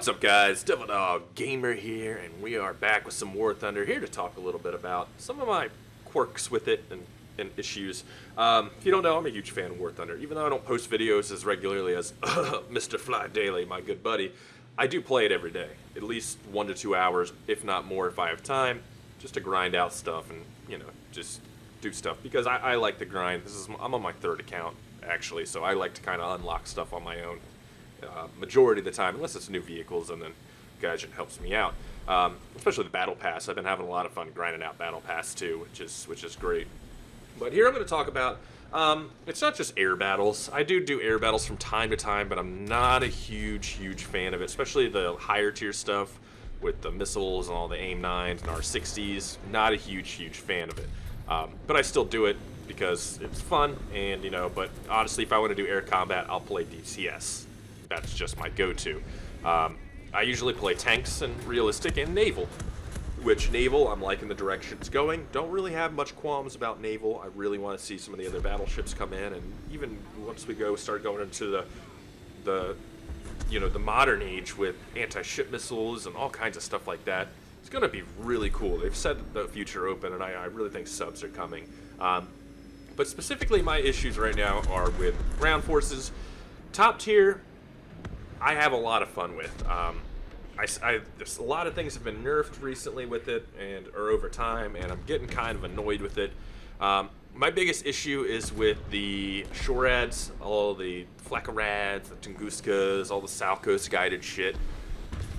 What's up, guys? TheDevildogGamer here, and we are back with some War Thunder, here to talk a little bit about some of my quirks with it and issues. If you don't know, I'm a huge fan of War Thunder. Even though I don't post videos as regularly as Mr. Fly Daily, my good buddy, I do play it every day, at least 1 to 2 hours, if not more if I have time, just to grind out stuff and, just do stuff. Because I like to grind. I'm on my 3rd account, actually, so I like to kind of unlock stuff on my own. Majority of the time, unless it's new vehicles, and then Gadget helps me out. Especially the Battle Pass. I've been having a lot of fun grinding out Battle Pass too, which is great. But here I'm going to talk about, it's not just air battles. I do air battles from time to time, but I'm not a huge fan of it, especially the higher tier stuff with the missiles and all the AIM-9s and R60s. Not a huge fan of it. But I still do it because it's fun, and but honestly, if I want to do air combat, I'll play DCS. That's just my go-to. I usually play tanks and realistic and naval, which naval, I'm liking the direction it's going. Don't really have much qualms about naval. I really want to see some of the other battleships come in, and even once we start going into the modern age with anti-ship missiles and all kinds of stuff like that, it's going to be really cool. They've set the future open, and I really think subs are coming. But specifically, my issues right now are with ground forces. Top tier, I have a lot of fun with. There's a lot of things have been nerfed recently with it, or over time, and I'm getting kind of annoyed with it. My biggest issue is with the Shorads, all the Flakarads, the Tunguskas, all the South Coast guided shit.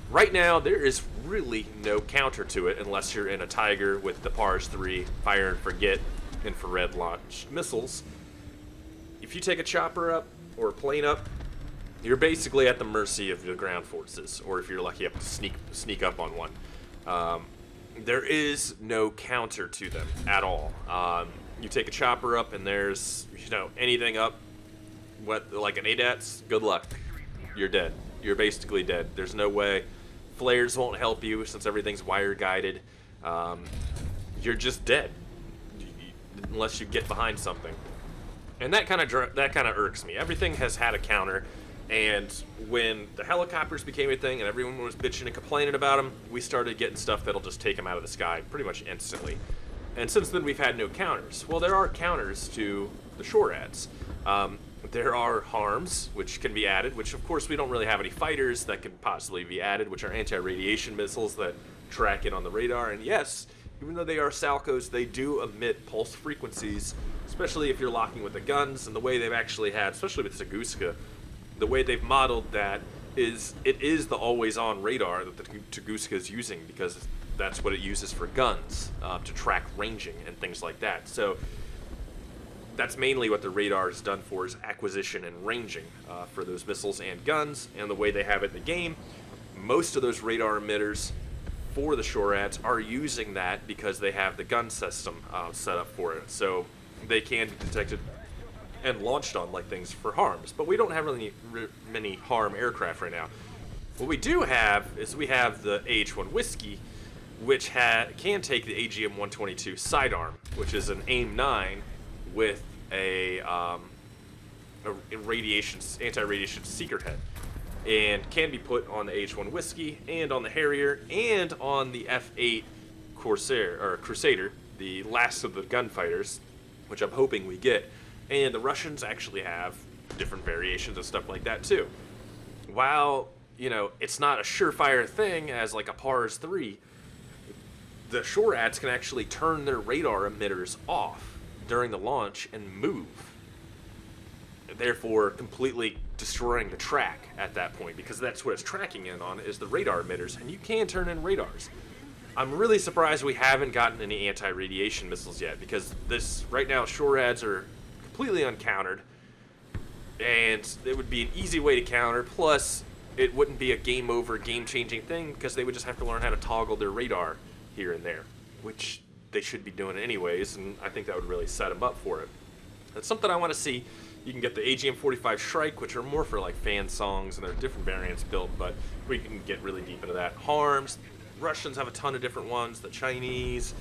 Right now, there is really no counter to it unless you're in a Tiger with the Pars 3 fire and forget infrared launched missiles. If you take a chopper up or a plane up, you're basically at the mercy of the ground forces, or if you're lucky, you have to sneak up on one. There is no counter to them at all. You take a chopper up, and there's anything up, like an ADATS, good luck. You're dead. You're basically dead. There's no way. Flares won't help you since everything's wire guided. You're just dead unless you get behind something, and that kind of irks me. Everything has had a counter. And when the helicopters became a thing and everyone was bitching and complaining about them, we started getting stuff that'll just take them out of the sky pretty much instantly. And since then, we've had no counters. Well, there are counters to the Shorads. There are harms, which can be added, which of course we don't really have any fighters that can possibly be added, which are anti-radiation missiles that track it on the radar. And yes, even though they are Salcos, they do emit pulse frequencies, especially if you're locking with the guns. And the way they've actually had, especially with Tunguska, the way they've modeled that is the always-on radar that the Tunguska is using, because that's what it uses for guns, to track ranging and things like that. So that's mainly what the radar is done for, is acquisition and ranging for those missiles and guns. And the way they have it in the game, most of those radar emitters for the Shorads are using that because they have the gun system set up for it. So they can be detected and launched on like things for harms. But we don't have really many harm aircraft right now. What we do have is we have the AH-1 Whiskey, which can take the AGM-122 sidearm, which is an AIM-9 with a anti-radiation seeker head, and can be put on the AH-1 Whiskey and on the Harrier and on the F-8 Crusader, the last of the gunfighters, which I'm hoping we get. And the Russians actually have different variations of stuff like that too. While, it's not a surefire thing as like a Pars 3, the Shorads can actually turn their radar emitters off during the launch and move, therefore completely destroying the track at that point, because that's what it's tracking in on, is the radar emitters, and you can turn in radars. I'm really surprised we haven't gotten any anti-radiation missiles yet, because right now Shorads are completely uncountered, and it would be an easy way to counter, plus it wouldn't be a game over, game-changing thing, because they would just have to learn how to toggle their radar here and there, which they should be doing anyways, and I think that would really set them up for it. That's something I want to see. You can get the AGM-45 Shrike, which are more for like fan songs, and there are different variants built, but we can get really deep into that. Harms, Russians have a ton of different ones, the Chinese,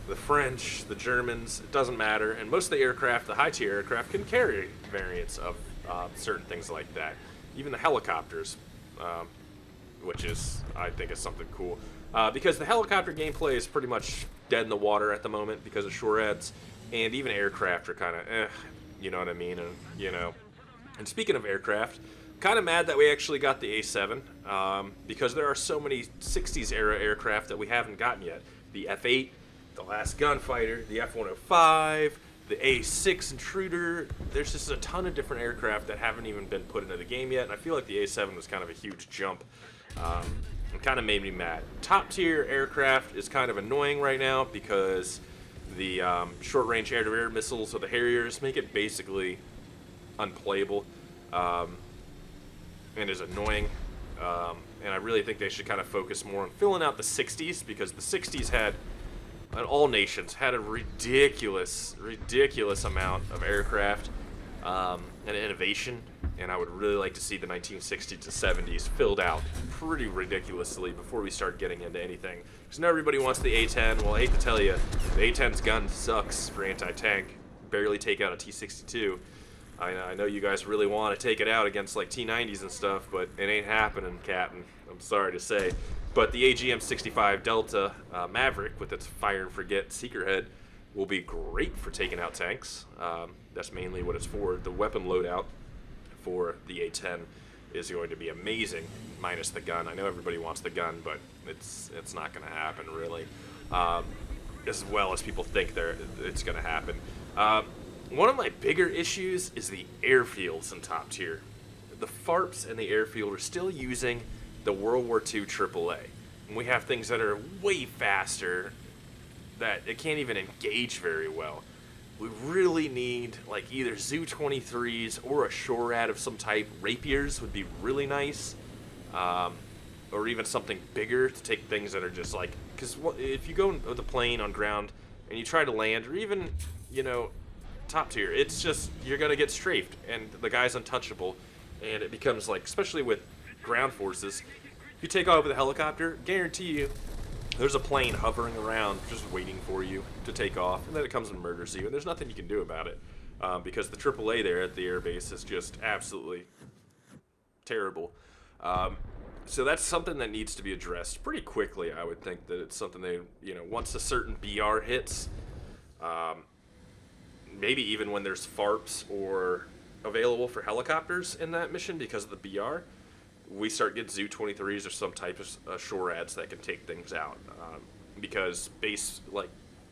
the French, the Germans, it doesn't matter. And most of the aircraft, the high-tier aircraft, can carry variants of certain things like that. Even the helicopters which is, I think, is something cool. Because the helicopter gameplay is pretty much dead in the water at the moment because of SHORADs, and even aircraft are kind of you know what I mean? And, you know, and speaking of aircraft, kind of mad that we actually got the A7, because there are so many 60s era aircraft that we haven't gotten yet. The F8, the Last Gunfighter, the F-105, the A6 Intruder. There's just a ton of different aircraft that haven't even been put into the game yet, and I feel like the A7 was kind of a huge jump. It kind of made me mad. Top tier aircraft is kind of annoying right now because the short-range air-to-air missiles or the Harriers make it basically unplayable, and is annoying. And I really think they should kind of focus more on filling out the 60s, because the 60s had, and all nations had, a ridiculous amount of aircraft and innovation, and I would really like to see the 1960s to 70s filled out pretty ridiculously before we start getting into anything. Because now everybody wants the A-10. Well, I hate to tell you, the A-10's gun sucks for anti-tank. Barely take out a T-62. I know you guys really want to take it out against like T-90s and stuff, but it ain't happening, Captain. I'm sorry to say. But the AGM-65 Delta Maverick with its fire and forget seeker head will be great for taking out tanks. That's mainly what it's for. The weapon loadout for the A-10 is going to be amazing, minus the gun. I know everybody wants the gun, but it's not going to happen really, as well as people think it's going to happen. One of my bigger issues is the airfields in top tier. The FARPs and the airfield are still using the World War II AAA. And we have things that are way faster that it can't even engage very well. We really need like either Zu-23s or a SHORAD of some type. Rapiers would be really nice. Or even something bigger to take things that are just like, because if you go with a plane on ground and you try to land, or even, you know, top tier, it's just, you're gonna get strafed and the guy's untouchable, and it becomes like, especially with ground forces, you take off with a helicopter, guarantee you there's a plane hovering around just waiting for you to take off, and then it comes and murders you, and there's nothing you can do about it, because the AAA there at the airbase is just absolutely terrible. So that's something that needs to be addressed pretty quickly. I would think that it's something they, you know, once a certain BR hits, maybe even when there's FARPs or available for helicopters in that mission because of the BR, we start getting Zu-23s or some type of SHORADs that can take things out. Because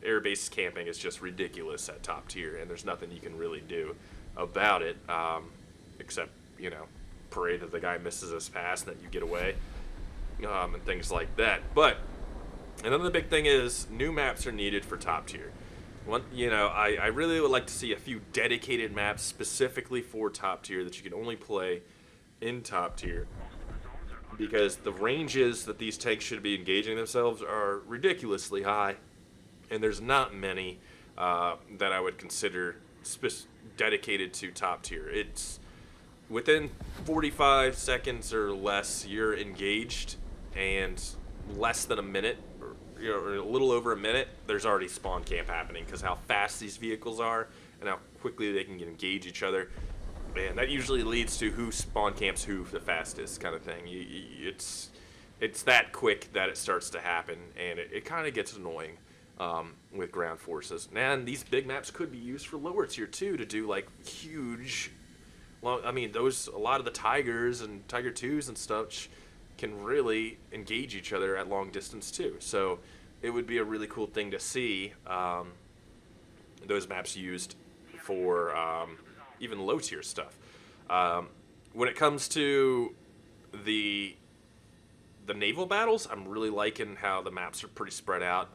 air base camping is just ridiculous at top tier, and there's nothing you can really do about it, except, you know, pray that the guy misses his pass and that you get away, and things like that. But another big thing is new maps are needed for top tier. I really would like to see a few dedicated maps specifically for top tier that you can only play in top tier, because the ranges that these tanks should be engaging themselves are ridiculously high, and there's not many that I would consider dedicated to top tier. It's within 45 seconds or less you're engaged, and less than a minute, or a little over a minute, there's already spawn camp happening because how fast these vehicles are and how quickly they can engage each other. And that usually leads to who spawn camps who the fastest kind of thing. It's that quick that it starts to happen, and it kind of gets annoying with ground forces. And these big maps could be used for lower tier too, to do like huge, a lot of the Tigers and Tiger 2s and stuff can really engage each other at long distance too. So it would be a really cool thing to see those maps used for even low tier stuff. When it comes to the naval battles, I'm really liking how the maps are pretty spread out.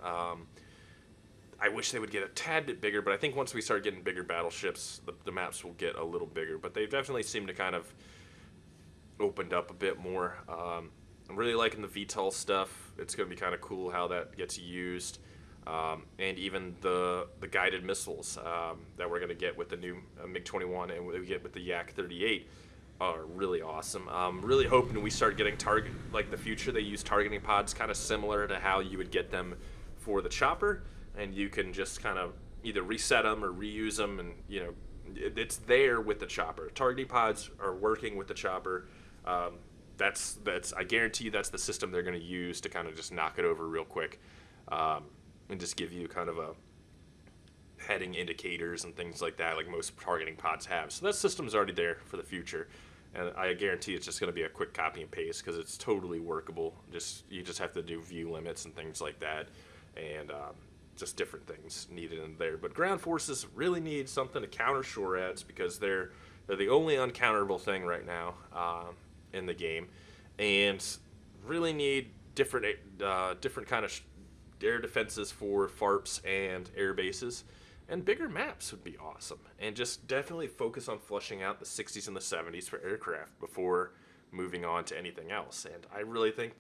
I wish they would get a tad bit bigger, but I think once we start getting bigger battleships, the maps will get a little bigger. But they definitely seem to kind of opened up a bit more. I'm really liking the VTOL stuff. It's going to be kind of cool how that gets used. And even the guided missiles that we're going to get with the new MiG-21 and we get with the Yak-38 are really awesome. I'm really hoping we start getting the future they use targeting pods kind of similar to how you would get them for the chopper, and you can just kind of either reset them or reuse them, and you know it's there with the chopper. Targeting pods are working with the chopper that's I guarantee you that's the system they're going to use to kind of just knock it over real quick, and just give you kind of a heading indicators and things like that, like most targeting pods have. So that system's already there for the future, and I guarantee it's just going to be a quick copy and paste because it's totally workable. You just have to do view limits and things like that, and just different things needed in there. But ground forces really need something to counter shore ads because they're the only uncounterable thing right now in the game, and really need different kind of air defenses for FARPs and air bases. And bigger maps would be awesome. And just definitely focus on flushing out the 60s and the 70s for aircraft before moving on to anything else. And I really think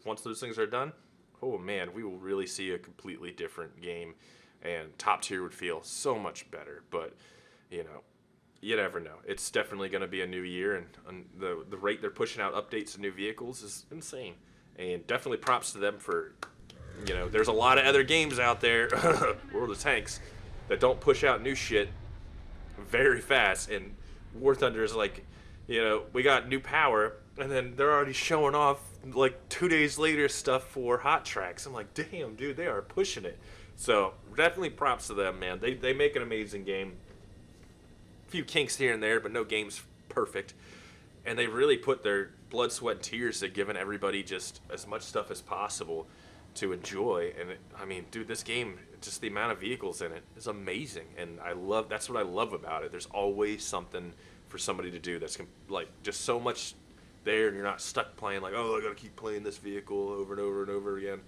once those things are done, oh man, we will really see a completely different game. And top tier would feel so much better. But, you never know. It's definitely going to be a new year. And the rate they're pushing out updates to new vehicles is insane. And definitely props to them for, there's a lot of other games out there, World of Tanks, that don't push out new shit very fast, and War Thunder is like, we got new power, and then they're already showing off like 2 days later stuff for hot tracks. I'm like, damn, dude, they are pushing it. So definitely props to them, man. They make an amazing game. A few kinks here and there, but no game's perfect. And they really put their blood, sweat, and tears to giving everybody just as much stuff as possible to enjoy. And dude, this game, just the amount of vehicles in it is amazing, and that's what I love about it. There's always something for somebody to do that's like just so much there, and you're not stuck playing like, oh, I gotta keep playing this vehicle over and over and over again.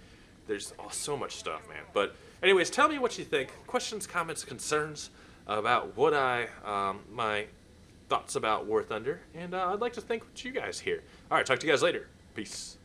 There's so much stuff, man. But anyways, tell me what you think. Questions, comments, concerns about what my thoughts about War Thunder, and I'd like to think what you guys hear. All right, talk to you guys later. Peace.